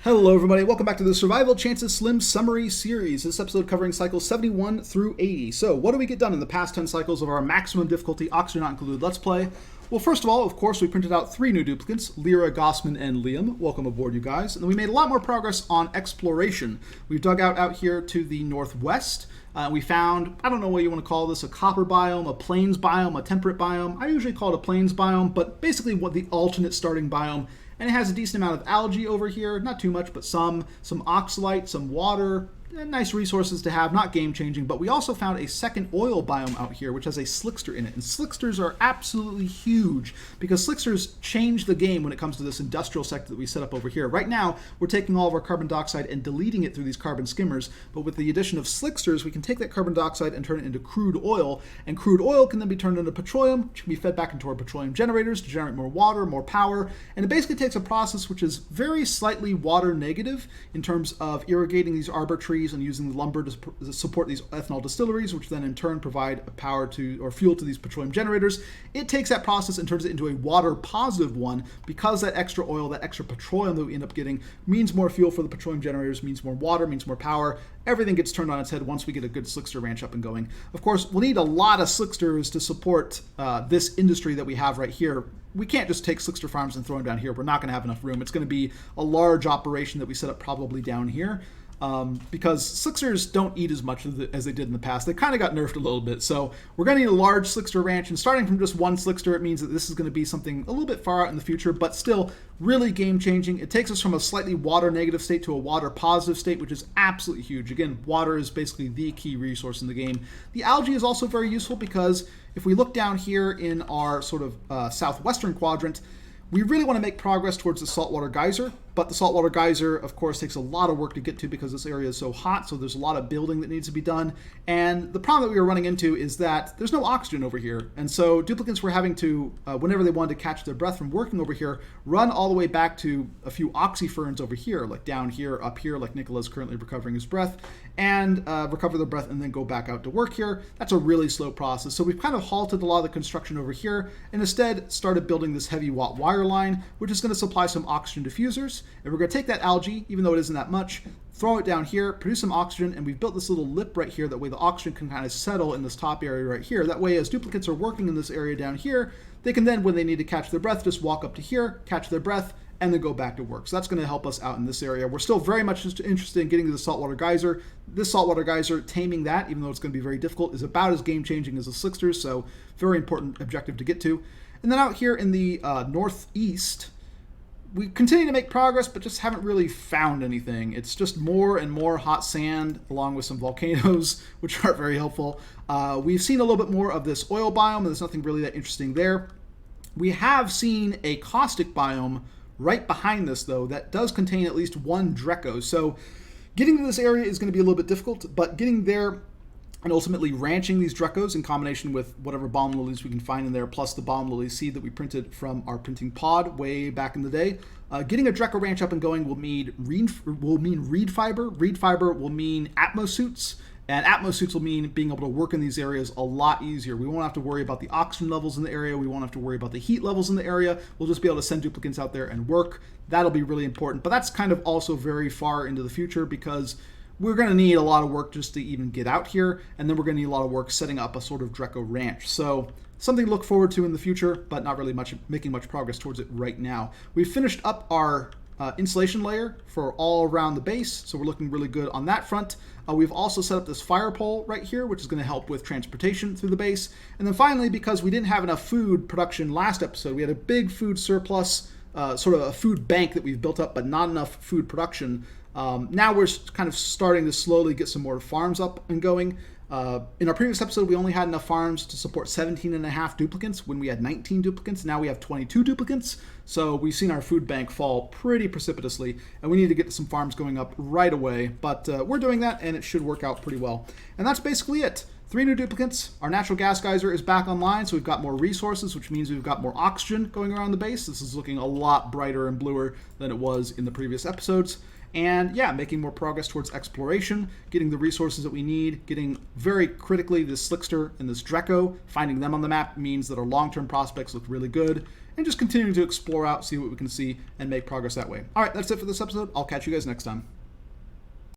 Hello everybody, welcome back to the Survival Chances Slim Summary Series. This episode covering cycles 71 through 80. So, what do we get done in the past 10 cycles of our maximum difficulty, oxygen not included, let's play? Well, first of all, of course, we printed out 3 new duplicates, Lyra, Gossman, and Liam. Welcome aboard, you guys. And then we made a lot more progress on exploration. We've dug out here to the northwest. We found, I don't know what you want to call this, a copper biome, a plains biome, a temperate biome. I usually call it a plains biome, but basically what the alternate starting biome. And it has a decent amount of algae over here, not too much, but some oxalite, some water, nice resources to have, not game-changing. But we also found a second oil biome out here, which has a slickster in it. And slicksters are absolutely huge, because slicksters change the game when it comes to this industrial sector that we set up over here. Right now, we're taking all of our carbon dioxide and deleting it through these carbon skimmers. But with the addition of slicksters, we can take that carbon dioxide and turn it into crude oil. And crude oil can then be turned into petroleum, which can be fed back into our petroleum generators to generate more water, more power. And it basically takes a process which is very slightly water negative in terms of irrigating these arbor trees and using the lumber to support these ethanol distilleries, which then in turn provide power to or fuel to these petroleum generators. It takes that process and turns it into a water positive one, because that extra oil, that extra petroleum that we end up getting means more fuel for the petroleum generators, means more water, means more power. Everything gets turned on its head once we get a good slickster ranch up and going. Of course, we'll need a lot of slicksters to support this industry that we have right here. We can't just take slickster farms and throw them down here. We're not going to have enough room. It's going to be a large operation that we set up probably down here. Because slicksters don't eat as much as they did in the past. They kind of got nerfed a little bit. So we're going to need a large slickster ranch. And starting from just one slickster, it means that this is going to be something a little bit far out in the future, but still really game-changing. It takes us from a slightly water-negative state to a water-positive state, which is absolutely huge. Again, water is basically the key resource in the game. The algae is also very useful, because if we look down here in our sort of southwestern quadrant, we really want to make progress towards the saltwater geyser, but the saltwater geyser, of course, takes a lot of work to get to because this area is so hot, so there's a lot of building that needs to be done. And the problem that we were running into is that there's no oxygen over here. And so duplicates were having to, whenever they wanted to catch their breath from working over here, run all the way back to a few oxyferns over here, like down here, up here, like Nicola's currently recovering his breath, and recover their breath and then go back out to work here. That's a really slow process. So we've kind of halted a lot of the construction over here and instead started building this heavy watt wire line, which is going to supply some oxygen diffusers. And we're going to take that algae, even though it isn't that much, throw it down here, produce some oxygen, and we've built this little lip right here. That way the oxygen can kind of settle in this top area right here. That way, as duplicates are working in this area down here, they can then, when they need to catch their breath, just walk up to here, catch their breath, and then go back to work. So that's going to help us out in this area. We're still very much interested in getting to the saltwater geyser. This saltwater geyser, taming that, even though it's going to be very difficult, is about as game-changing as the slicksters, so very important objective to get to. And then out here in the northeast, we continue to make progress, but just haven't really found anything. It's just more and more hot sand, along with some volcanoes, which aren't very helpful. We've seen a little bit more of this oil biome, and there's nothing really that interesting there. We have seen a caustic biome right behind this, though, that does contain at least one Dreco. So getting to this area is going to be a little bit difficult, but getting there and ultimately ranching these Drecos in combination with whatever balm lilies we can find in there, plus the balm lily seed that we printed from our printing pod way back in the day. Getting a Dreco ranch up and going will mean reed fiber. Reed fiber will mean atmosuits. And atmosuits will mean being able to work in these areas a lot easier. We won't have to worry about the oxygen levels in the area. We won't have to worry about the heat levels in the area. We'll just be able to send duplicates out there and work. That'll be really important. But that's kind of also very far into the future, because we're going to need a lot of work just to even get out here. And then we're going to need a lot of work setting up a sort of Dreco ranch. So something to look forward to in the future, but not really making much progress towards it right now. We've finished up our insulation layer for all around the base, so we're looking really good on that front. We've also set up this firepole right here, which is going to help with transportation through the base. And then finally, because we didn't have enough food production last episode, we had a big food surplus, sort of a food bank that we've built up, but not enough food production. Now we're kind of starting to slowly get some more farms up and going. In our previous episode, we only had enough farms to support 17 and a half duplicates when we had 19 duplicates. Now we have 22 duplicates. So we've seen our food bank fall pretty precipitously, and we need to get some farms going up right away. But we're doing that, and it should work out pretty well. And that's basically it. 3 new duplicates. Our natural gas geyser is back online, so we've got more resources, which means we've got more oxygen going around the base. This is looking a lot brighter and bluer than it was in the previous episodes. And yeah, making more progress towards exploration, getting the resources that we need, getting very critically this Slickster and this Dreco. Finding them on the map means that our long-term prospects look really good. And just continuing to explore out, see what we can see, and make progress that way. All right, that's it for this episode. I'll catch you guys next time.